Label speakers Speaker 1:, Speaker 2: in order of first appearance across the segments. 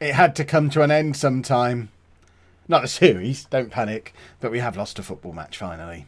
Speaker 1: It had to come to an end sometime. Not the series, don't panic, but we have lost a football match finally.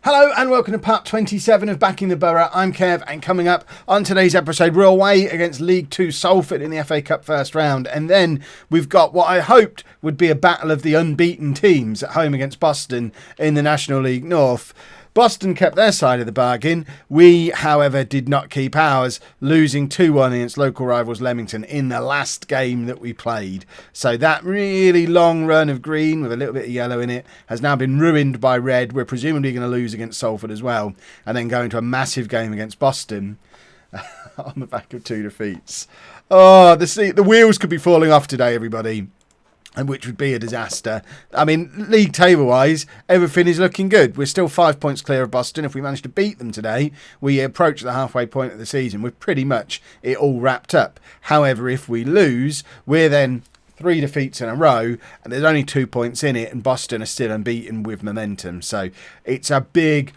Speaker 1: Hello and welcome to part 27 of Backing the Boro. I'm Kev, and coming up on today's episode, we're away against League 2 Salford in the FA Cup first round, and then we've got what I hoped would be a battle of the unbeaten teams at home against Boston in the National League North. Boston kept their side of the bargain. We, however, did not keep ours, losing 2-1 against local rivals Leamington in the last game that we played. So that really long run of green with a little bit of yellow in it has now been ruined by red. We're presumably going to lose against Salford as well, and then go into a massive game against Boston on the back of 2 defeats. Oh, the wheels could be falling off today, everybody. And which would be a disaster. I mean, league table-wise, everything is looking good. We're still 5 points clear of Boston. If we manage to beat them today, we approach the halfway point of the season with pretty much it all wrapped up. However, if we lose, we're then 3 defeats in a row, and there's only 2 points in it, and Boston are still unbeaten with momentum. So it's a big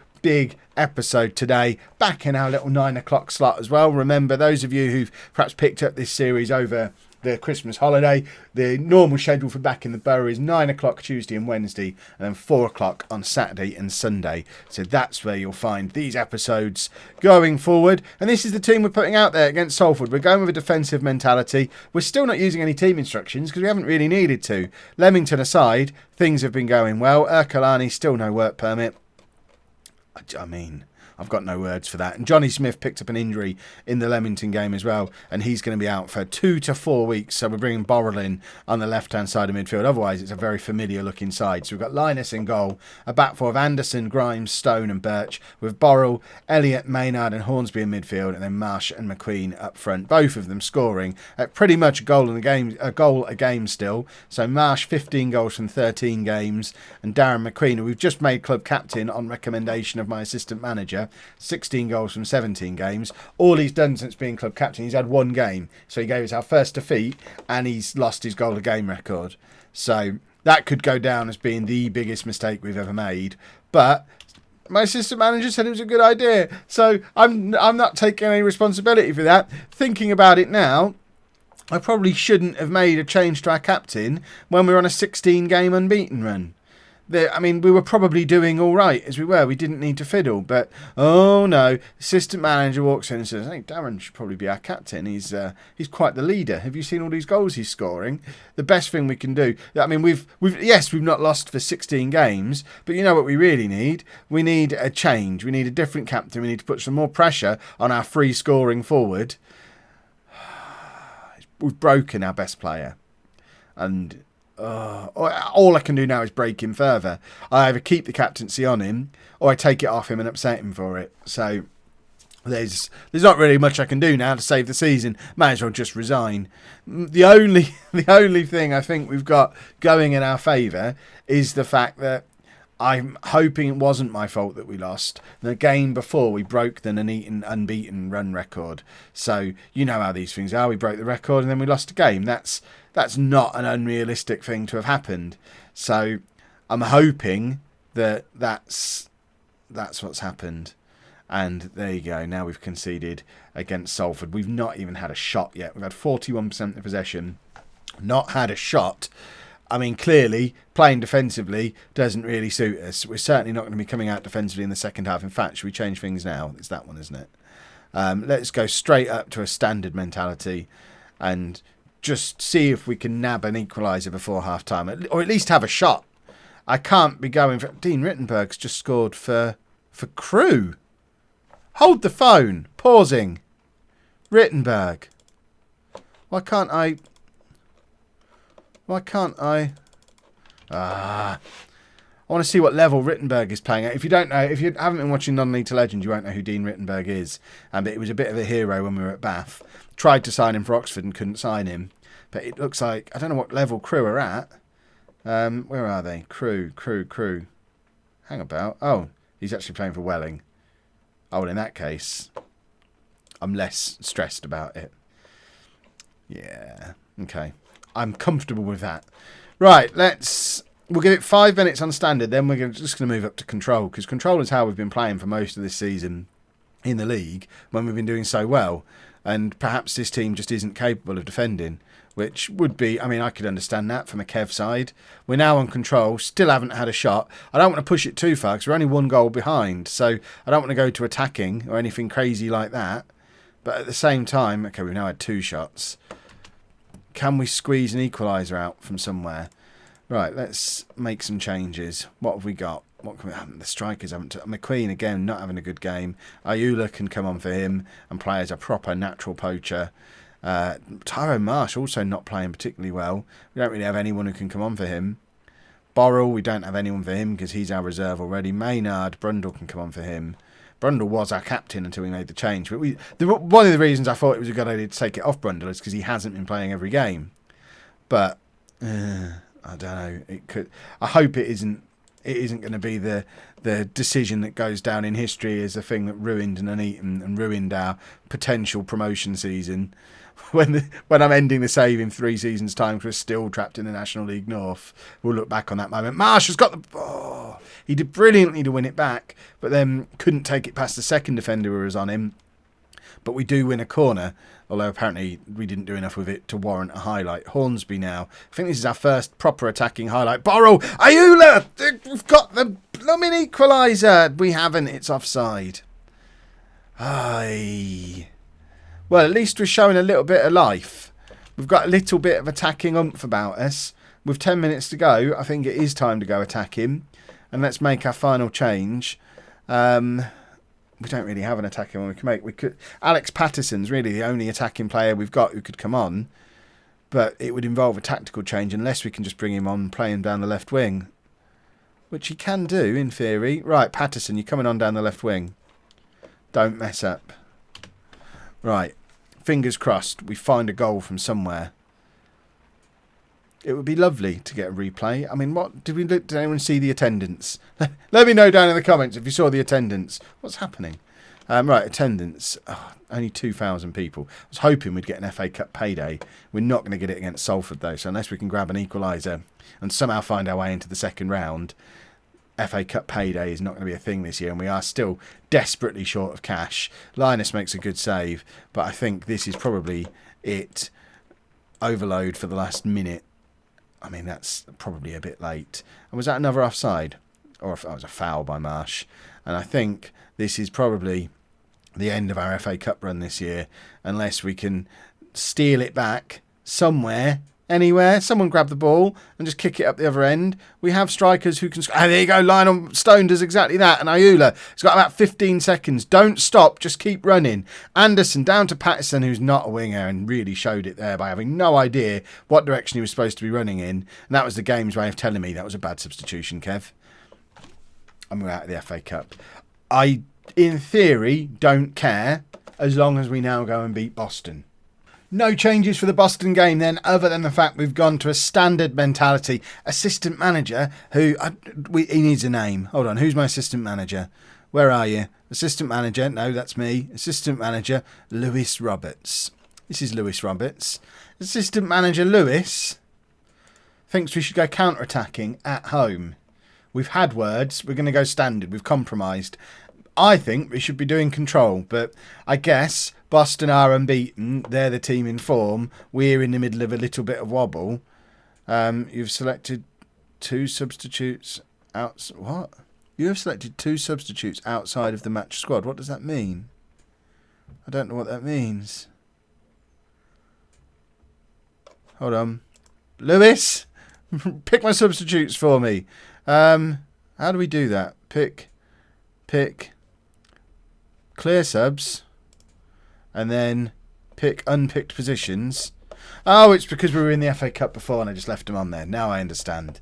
Speaker 1: episode today, back in our little 9 o'clock slot as well. Remember, those of you who've perhaps picked up this series over the Christmas holiday, the normal schedule for Back in the Boro is 9 o'clock Tuesday and Wednesday, and then 4 o'clock on Saturday and Sunday. So that's where you'll find these episodes going forward. And this is the team we're putting out there against Salford. We're going with a defensive mentality. We're still not using any team instructions because we haven't really needed to. Leamington aside, things have been going well. Ercolani still no work permit. I mean, I've got no words for that. And Johnny Smith picked up an injury in the Leamington game as well, and he's going to be out for 2 to 4 weeks. So we're bringing Boro in on the left-hand side of midfield. Otherwise, it's a very familiar-looking side. So we've got Linus in goal, a back four of Anderson, Grimes, Stone and Birch, with Boro, Elliott, Maynard and Hornsby in midfield, and then Marsh and McQueen up front. Both of them scoring at pretty much a goal a game still. So Marsh, 15 goals from 13 games, and Darren McQueen, who we've just made club captain on recommendation of my assistant manager, 16 goals from 17 games. All he's done since being club captain, he's had 1 game. So he gave us our first defeat, and he's lost his goal a game record. So that could go down as being the biggest mistake we've ever made. But my assistant manager said it was a good idea. So I'm not taking any responsibility for that. Thinking about it now, I probably shouldn't have made a change to our captain when we were on a 16-game unbeaten run. We were probably doing all right as we were. We didn't need to fiddle. But, oh no, assistant manager walks in and says, I think Darren should probably be our captain. He's quite the leader. Have you seen all these goals he's scoring? The best thing we can do. I mean, we've not lost for 16 games, but you know what we really need? We need a change. We need a different captain. We need to put some more pressure on our free scoring forward. We've broken our best player. And all I can do now is break him further. I either keep the captaincy on him or I take it off him and upset him for it. So there's not really much I can do now to save the season. Might as well just resign. The only thing I think we've got going in our favour is the fact that I'm hoping it wasn't my fault that we lost. The game before, we broke the Nuneaton unbeaten run record. So you know how these things are. We broke the record and then we lost a game. That's not an unrealistic thing to have happened. So I'm hoping that that's what's happened. And there you go. Now we've conceded against Salford. We've not even had a shot yet. We've had 41% of possession. Not had a shot. I mean, clearly, playing defensively doesn't really suit us. We're certainly not going to be coming out defensively in the second half. In fact, should we change things now? It's that one, isn't it? Let's go straight up to a standard mentality and just see if we can nab an equaliser before half-time, or at least have a shot. I can't be going for... Dean Rittenberg's just scored for Crewe. Hold the phone. Pausing. Rittenberg. Why can't I... I want to see what level Rittenberg is playing at. If you haven't been watching Non-League to Legend, you won't know who Dean Rittenberg is. But it was a bit of a hero when we were at Bath. Tried to sign him for Oxford and couldn't sign him. But it looks like, I don't know what level Crewe are at. Where are they? Crewe. Hang about. Oh, he's actually playing for Welling. Oh, well, in that case, I'm less stressed about it. Yeah, okay. I'm comfortable with that. Right, we'll give it 5 minutes on standard, then we're just going to move up to control, because control is how we've been playing for most of this season in the league when we've been doing so well. And perhaps this team just isn't capable of defending. which would be, I mean, I could understand that from a Kev side. We're now on control, still haven't had a shot. I don't want to push it too far because we're only 1 goal behind, so I don't want to go to attacking or anything crazy like that. But at the same time, okay, we've now had 2 shots. Can we squeeze an equaliser out from somewhere? Right, let's make some changes. What have we got? What can we, the strikers haven't... McQueen, again, not having a good game. Ayula can come on for him and play as a proper natural poacher. Tyrone Marsh also not playing particularly well. We don't really have anyone who can come on for him. Boro, we don't have anyone for him because he's our reserve already. Maynard, Brundle can come on for him. Brundle was our captain until we made the change. But one of the reasons I thought it was a good idea to take it off Brundle is because he hasn't been playing every game. But I don't know. It could. I hope it isn't. It isn't going to be the decision that goes down in history as the thing that ruined Nuneaton and ruined our potential promotion season. When I'm ending the save in 3 seasons' time because we're still trapped in the National League North, we'll look back on that moment. Marsh has got the... Oh, he did brilliantly to win it back, but then couldn't take it past the second defender who was on him. But we do win a corner, although apparently we didn't do enough with it to warrant a highlight. Hornsby now. I think this is our first proper attacking highlight. Boro! Ayula! We've got the blooming equaliser! We haven't. It's offside. Aye. Well, at least we're showing a little bit of life. We've got a little bit of attacking oomph about us. With 10 minutes to go, I think it is time to go attacking. And let's make our final change. We don't really have an attacking one we can make. We could. Alex Patterson's really the only attacking player we've got who could come on. But it would involve a tactical change unless we can just bring him on and play him down the left wing. Which he can do, in theory. Right, Patterson, you're coming on down the left wing. Don't mess up. Right, fingers crossed we find a goal from somewhere. It would be lovely to get a replay. I mean, what did anyone see the attendance? Let me know down in the comments if you saw the attendance. What's happening? Right, attendance. Oh, only 2,000 people. I was hoping we'd get an FA Cup payday. We're not going to get it against Salford though, so unless we can grab an equaliser and somehow find our way into the second round, FA Cup payday is not going to be a thing this year, and we are still desperately short of cash. Linus makes a good save, but I think this is probably it. Overload for the last minute. I mean, that's probably a bit late. And was that another offside? Or if that was a foul by Marsh. And I think this is probably the end of our FA Cup run this year, unless we can steal it back somewhere. Anywhere, someone grab the ball and just kick it up the other end. We have strikers who can... And there you go, Lionel Stone does exactly that. And Ayula has got about 15 seconds. Don't stop, just keep running. Anderson down to Patterson, who's not a winger, and really showed it there by having no idea what direction he was supposed to be running in. And that was the game's way of telling me that was a bad substitution, Kev. And we're out of the FA Cup. I, in theory, don't care as long as we now go and beat Boston. No changes for the Boston game then, other than the fact we've gone to a standard mentality. Assistant manager, who... he needs a name. Hold on, who's my assistant manager? Where are you? Assistant manager, no, that's me. Assistant manager, Lewis Roberts. This is Lewis Roberts. Assistant manager Lewis thinks we should go counter-attacking at home. We've had words, we're going to go standard, we've compromised. I think we should be doing control, but I guess Boston are unbeaten. They're the team in form. We're in the middle of a little bit of wobble. You've selected 2 substitutes out. What? You have selected 2 substitutes outside of the match squad. What does that mean? I don't know what that means. Hold on. Lewis, pick my substitutes for me. How do we do that? Pick. Clear subs. And then pick unpicked positions. Oh, it's because we were in the FA Cup before and I just left them on there. Now I understand.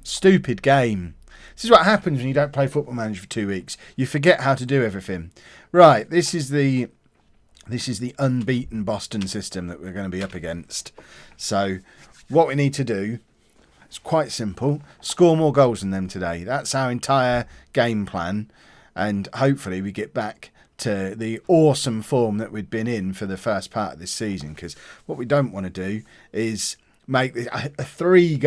Speaker 1: Stupid game. This is what happens when you don't play Football Manager for 2 weeks. You forget how to do everything. Right, this is the unbeaten Boston system that we're going to be up against. So what we need to do, it's quite simple. Score more goals than them today. That's our entire game plan. And hopefully we get back to the awesome form that we'd been in for the first part of this season. Because what we don't want to do is make 3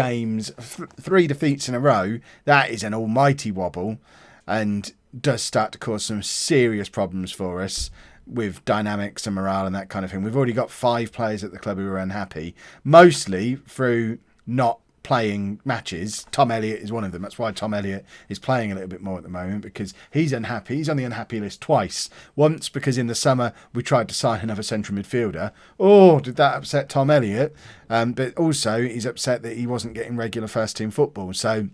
Speaker 1: defeats in a row. That is an almighty wobble and does start to cause some serious problems for us. with dynamics and morale and that kind of thing. We've already got 5 players at the club who are unhappy, mostly through not playing matches. Tom Elliott is one of them. That's why Tom Elliott is playing a little bit more at the moment, because he's unhappy. He's on the unhappy list twice. Once because in the summer we tried to sign another central midfielder. Oh, did that upset Tom Elliott? But also he's upset that he wasn't getting regular first team football. So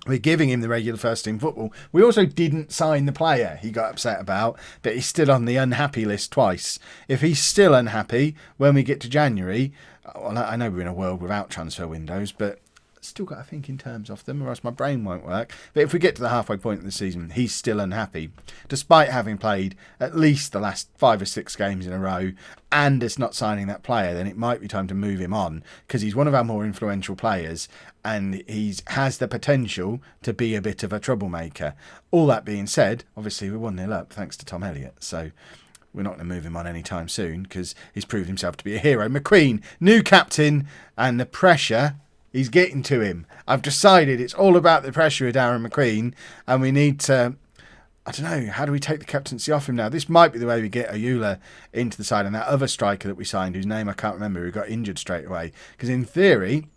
Speaker 1: we're giving him the regular first team football. We also didn't sign the player he got upset about, but he's still on the unhappy list twice. If he's still unhappy when we get to January, well, I know we're in a world without transfer windows, but still got to think in terms of them, or else my brain won't work. But if we get to the halfway point of the season, he's still unhappy, despite having played at least the last 5 or 6 games in a row, and it's not signing that player, then it might be time to move him on, because he's one of our more influential players, and he has the potential to be a bit of a troublemaker. All that being said, obviously we're 1-0 up thanks to Tom Elliott, so we're not going to move him on anytime soon, because he's proved himself to be a hero. McQueen, new captain, and the pressure he's getting to him. I've decided it's all about the pressure of Darren McQueen, and we need to, I don't know, how do we take the captaincy off him now? This might be the way we get Oyula into the side, and that other striker that we signed, whose name I can't remember, who got injured straight away. Because in theory,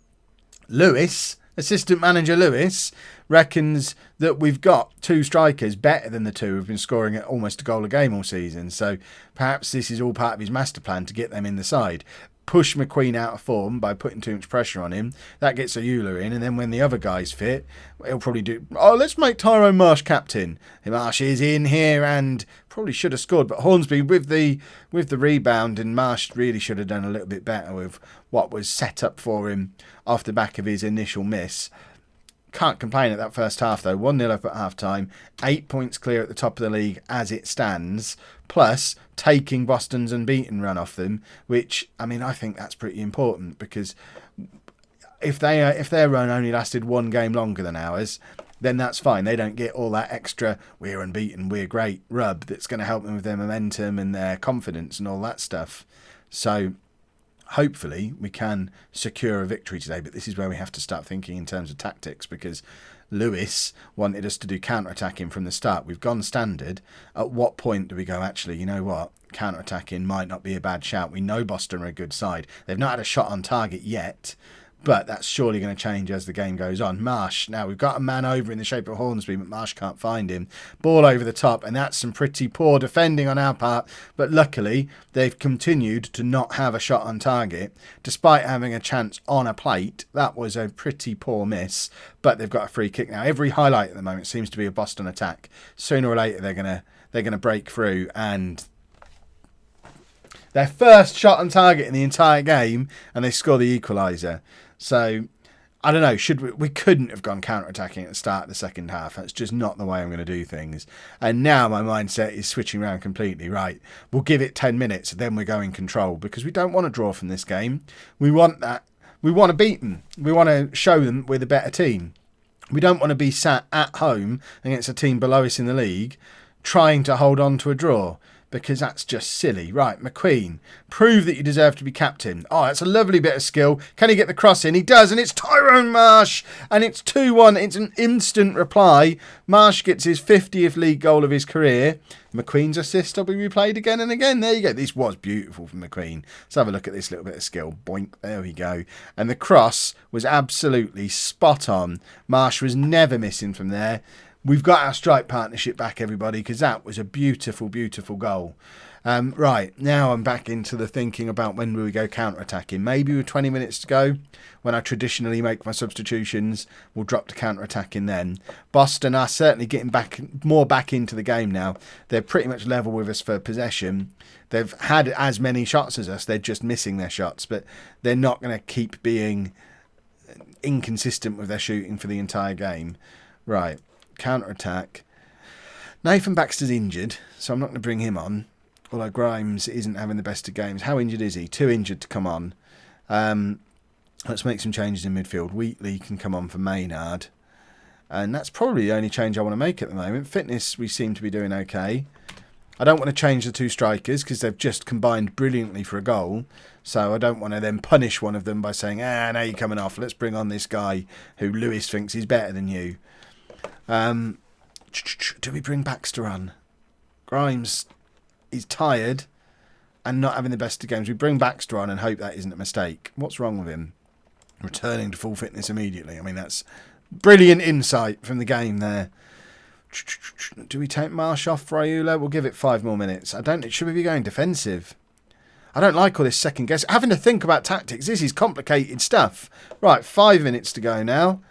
Speaker 1: Lewis, assistant manager Lewis, reckons that we've got 2 strikers better than the 2 who've been scoring at almost a goal a game all season. So perhaps this is all part of his master plan to get them in the side. Push McQueen out of form by putting too much pressure on him. That gets Oyula in, and then when the other guy's fit, he'll probably do, let's make Tyrone Marsh captain. Marsh is in here and probably should have scored, but Hornsby with the rebound, and Marsh really should have done a little bit better with what was set up for him off the back of his initial miss. Can't complain at that first half though. 1-0 up at half time, 8 points clear at the top of the league as it stands, plus taking Boston's unbeaten run off them, which, I mean, I think that's pretty important, because if their run only lasted 1 game longer than ours, then that's fine. They don't get all that extra we're unbeaten, we're great rub that's going to help them with their momentum and their confidence and all that stuff. So hopefully we can secure a victory today, but this is where we have to start thinking in terms of tactics, because Lewis wanted us to do counter-attacking from the start. We've gone standard. At what point do we go, actually, you know what, counter-attacking might not be a bad shout? We know Boston are a good side. They've not had a shot on target yet, but that's surely going to change as the game goes on. Marsh, now we've got a man over in the shape of Hornsby, but Marsh can't find him. Ball over the top, and that's some pretty poor defending on our part, but luckily they've continued to not have a shot on target, despite having a chance on a plate. That was a pretty poor miss, but they've got a free kick now. Every highlight at the moment seems to be a Boston attack. Sooner or later they're gonna break through, and their first shot on target in the entire game, and they score the equaliser. So, I don't know, we couldn't have gone counter-attacking at the start of the second half. That's just not the way I'm going to do things. And now my mindset is switching around completely. Right, we'll give it 10 minutes, then we're going control, because we don't want to draw from this game. We want that. We want to beat them. We want to show them we're the better team. We don't want to be sat at home against a team below us in the league trying to hold on to a draw, because that's just silly. Right, McQueen, prove that you deserve to be captain. Oh, that's a lovely bit of skill. Can he get the cross in? He does, and it's Tyrone Marsh, and it's 2-1. It's an instant reply. Marsh gets his 50th league goal of his career. McQueen's assist will be replayed again and again. There you go. This was beautiful from McQueen. Let's have a look at this little bit of skill. Boink, there we go. And the cross was absolutely spot on. Marsh was never missing from there. We've got our strike partnership back, everybody, because that was a beautiful, beautiful goal. Right, now I'm back into the thinking about when we go counter-attacking. Maybe with 20 minutes to go, when I traditionally make my substitutions, we'll drop to counter-attacking then. Boston are certainly getting more back into the game now. They're pretty much level with us for possession. They've had as many shots as us. They're just missing their shots, but they're not going to keep being inconsistent with their shooting for the entire game. Right. Counter-attack. Nathan Baxter's injured, so I'm not going to bring him on, although Grimes isn't having the best of games. How injured is he? 2 injured to come on. Let's make some changes in midfield. Wheatley can come on for Maynard, and that's probably the only change I want to make at the moment. Fitness, we seem to be doing okay. I don't want to change the 2 strikers because they've just combined brilliantly for a goal, so I don't want to then punish one of them by saying, now you're coming off, let's bring on this guy who Lewis thinks is better than you. Do we bring Baxter on? Grimes is tired and not having the best of games. We bring Baxter on and hope that isn't a mistake. What's wrong with him? Returning to full fitness immediately. I mean, that's brilliant insight from the game there. Do we take Marsh off Raiola? We'll give it 5 more minutes. Should we be going defensive? I don't like all this second guess. Having to think about tactics. This is complicated stuff. Right, 5 minutes to go now.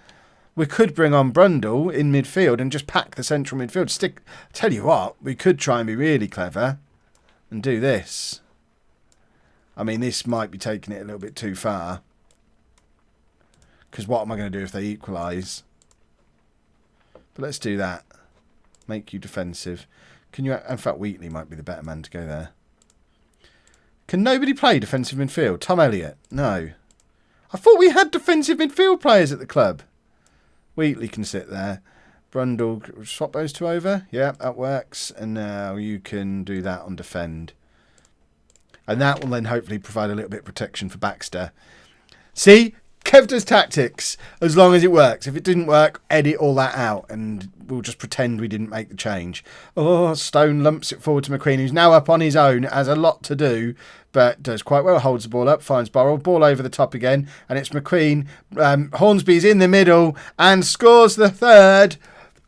Speaker 1: We could bring on Brundle in midfield and just pack the central midfield. Tell you what, we could try and be really clever and do this. I mean, this might be taking it a little bit too far. Because what am I going to do if they equalise? But let's do that. Make you defensive. Can you? In fact, Wheatley might be the better man to go there. Can nobody play defensive midfield? Tom Elliott? No. I thought we had defensive midfield players at the club. Wheatley can sit there. Brundle, swap those two over. Yeah, that works. And now you can do that on defend. And that will then hopefully provide a little bit of protection for Baxter. See? Kev does tactics as long as it works. If it didn't work, edit all that out and we'll just pretend we didn't make the change. Oh, Stone lumps it forward to McQueen, who's now up on his own, has a lot to do, but does quite well. Holds the ball up, finds Boro, ball over the top again, and it's McQueen. Hornsby's in the middle and scores the third.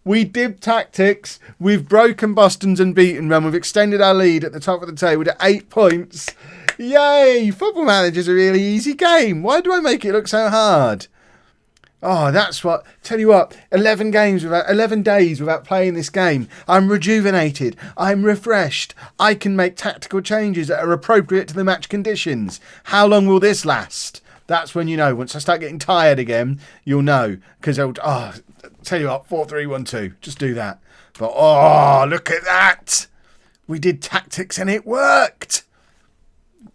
Speaker 1: We did tactics. We've broken Boston's unbeaten run. We've extended our lead at the top of the table to 8 points. Yay! Football Manager's a really easy game. Why do I make it look so hard? Oh, that's what... Tell you what, 11 days without playing this game. I'm rejuvenated. I'm refreshed. I can make tactical changes that are appropriate to the match conditions. How long will this last? That's when you know. Once I start getting tired again, you'll know. Because tell you what, 4-3-1-2. Just do that. But, look at that. We did tactics and it worked.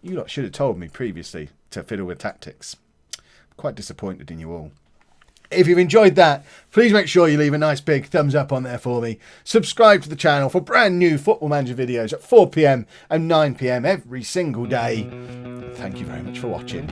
Speaker 1: You lot should have told me previously to fiddle with tactics. I'm quite disappointed in you all. If you've enjoyed that, please make sure you leave a nice big thumbs up on there for me. Subscribe to the channel for brand new Football Manager videos at 4 PM and 9 PM every single day. Thank you very much for watching.